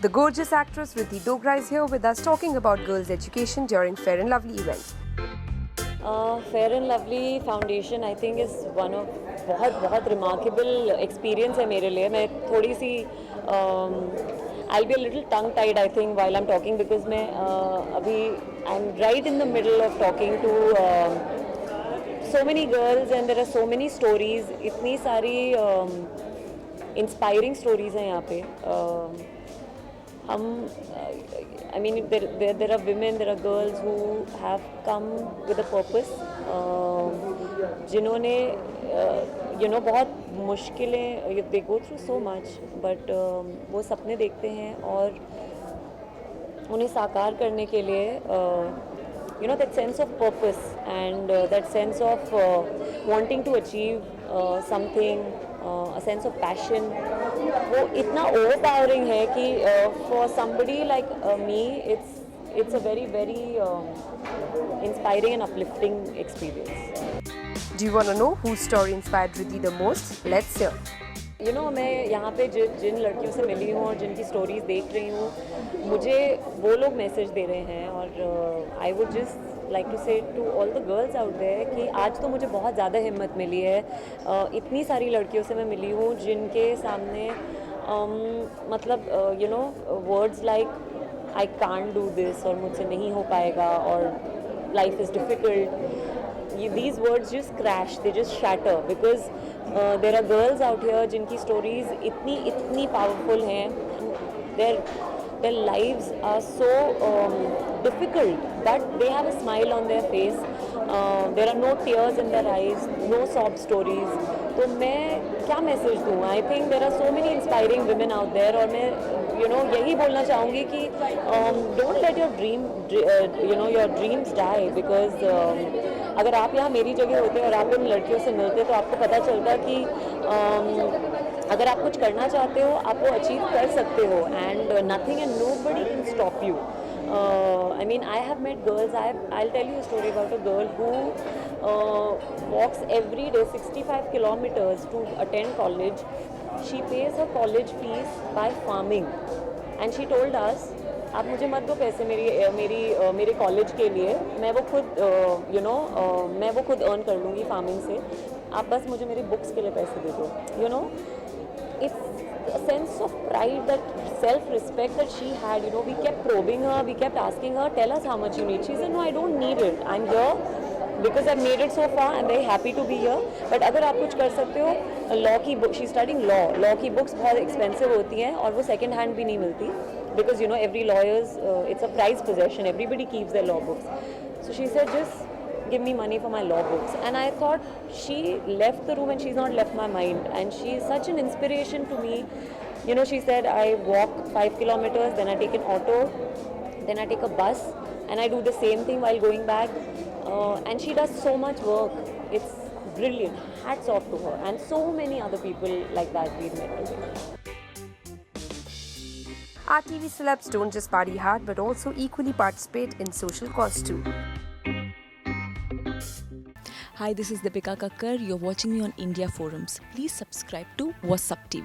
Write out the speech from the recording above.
The gorgeous actress Riddhi Dogra is here with us talking about girls' education during Fair and Lovely event. Fair and Lovely foundation I think is one of बहुत remarkable experience है मेरे लिए. मैं थोड़ी सी I be a little tongue tied I think while I am talking because मैं अभी I am right in the middle of talking to so many girls and there are so many stories. इतनी सारी inspiring stories हैं यहाँ पे. हम I mean, there are women, there are girls who have come with a purpose. जिन्होंने बहुत मुश्किलें, they go through so much, but वो सपने देखते हैं और उन्हें साकार करने के लिए that sense of purpose and that sense of wanting to achieve something, a sense of passion, वो इतना overpowering है कि for somebody like me it's a very inspiring and uplifting experience. Do you want to know whose story inspired Riddhi the most? Let's hear. मैं यहाँ पे जिन लड़कियों से मिली हूँ और जिनकी स्टोरीज देख रही हूँ, मुझे वो लोग मैसेज दे रहे हैं और I would just like to say to all the girls out there कि आज तो मुझे बहुत ज़्यादा हिम्मत मिली है. इतनी सारी लड़कियों से मैं मिली हूँ जिनके सामने मतलब words like I can't do this और मुझसे नहीं हो पाएगा और life is difficult. These words just crash, they just shatter because there are girls out here जिनकी stories इतनी powerful हैं. Their lives are so difficult, but they have a smile on their face. There are no tears in their eyes, no sob stories. तो मैं क्या message दूँ? I think there are so many inspiring women out there और मैं यही बोलना चाहूँगी कि don't let your dreams die because अगर आप यहाँ मेरी जगह होते और आप इन लड़कियों से मिलते तो आपको पता चलता कि अगर आप कुछ करना चाहते हो आप वो अचीव कर सकते हो and nothing and nobody can stop you. I mean, I have met girls. I'll tell you a story about a girl who walks every day 65 kilometers to attend college. She pays her college fees by farming, and she told us, आप मुझे मत दो पैसे मेरे college के लिए, मैं वो खुद अर्न कर लूँगी फार्मिंग से. आप बस मुझे मेरी बुक्स के लिए पैसे दे दो. It's a sense of pride, that self-respect that she had. We kept probing her, we kept asking her, tell us how much you need. She said, no, I don't need it. I'm here because I've made it so far. I'm very happy to be here. But अगर आप कुछ कर सकते हो, law की book, she's studying law. Law की books बहुत expensive होती हैं और वो सेकेंड हैंड भी नहीं मिलती. Because every lawyer's it's a prized possession. Everybody keeps their law books. So she said, just give me money for my law books. And I thought she left the room and she's not left my mind. And she is such an inspiration to me. She said, I walk 5 kilometers, then I take an auto, then I take a bus, and I do the same thing while going back. And she does so much work. It's brilliant. Hats off to her. And so many other people like that we've met today. Our TV celebs don't just party hard but also equally participate in social cause too. Hi, this is Deepika Kakkar. You're watching me on India Forums. Please subscribe to What's Up TV.